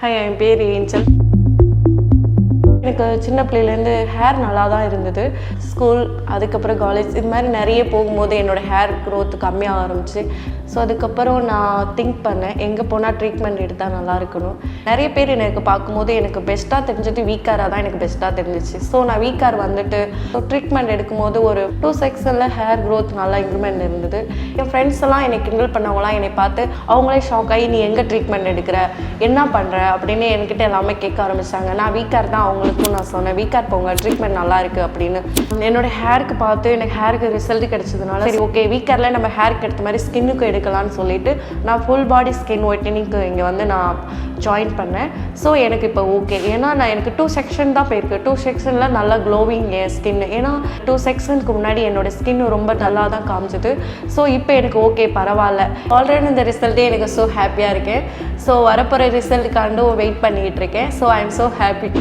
Hi, என் பேர் angel. எனக்கு சின்ன பிள்ளையிலேருந்து ஹேர் நல்லா தான் இருந்தது. ஸ்கூல், அதுக்கப்புறம் காலேஜ், இது மாதிரி நிறைய போகும்போது என்னோடய ஹேர் க்ரோத் கம்மியாக ஆரம்பிச்சு. ஸோ அதுக்கப்புறம் நான் திங்க் பண்ணேன், எங்கே போனால் ட்ரீட்மெண்ட் எடுத்தால் நல்லா இருக்கணும். நிறைய பேர் எனக்கு பார்க்கும்போது எனக்கு பெஸ்ட்டாக தெரிஞ்சது VCareஆ தான் எனக்கு பெஸ்ட்டாக தெரிஞ்சிச்சு. ஸோ நான் VCare வந்துட்டு ட்ரீட்மெண்ட் எடுக்கும்போது ஒரு 2 செக்ஷனில் ஹேர் க்ரோத் நல்லா இம்ப்ரூவ்மெண்ட் இருந்தது. என் ஃப்ரெண்ட்ஸ் எல்லாம் என்னை கிண்டல் பண்ணவங்களாம் என்னை பார்த்து அவங்களே ஷாக் ஆகி, நீ எங்கே ட்ரீட்மெண்ட் எடுக்கிற, என்ன பண்ணுற அப்படின்னு என்கிட்ட எல்லாமே கேட்க ஆரம்பித்தாங்க. நான் VCare தான் அவங்களுக்கும் நான் சொன்னேன், VCare போங்க, ட்ரீட்மெண்ட் நல்லா இருக்குது அப்படின்னு. என்னோட ஹேருக்கு பார்த்து எனக்கு ஹேருக்கு ரிசல்ட் கிடைச்சதுனால சரி ஓகே, VCareல நம்ம ஹேருக்கு எடுத்த மாதிரி ஸ்கின்னுக்கு எடுக்கலாம்னு சொல்லிட்டு நான் ஃபுல் பாடி ஸ்கின் ஒயிட்டனிங்க்கு இங்கே வந்து நான் ஜாயின் பண்ணேன். ஸோ எனக்கு இப்போ ஓகே, ஏன்னா எனக்கு 2 செக்ஷன் தான் போயிருக்கு. 2 செக்ஷனில் நல்லா க்ளோவிங் என் ஸ்கின். ஏன்னா 2 செக்ஷனுக்கு முன்னாடி என்னோட ஸ்கின் ரொம்ப நல்லா தான் காமிச்சிது. ஸோ இப்போ எனக்கு ஓகே, பரவாயில்ல. ஆல்ரெடி இந்த ரிசல்ட்டே எனக்கு ஸோ ஹாப்பியாக இருக்கேன். ஸோ வரப்போகிற ரிசல்ட்டுக்காண்டும் வெயிட் பண்ணிக்கிட்டு இருக்கேன். So I am so happy.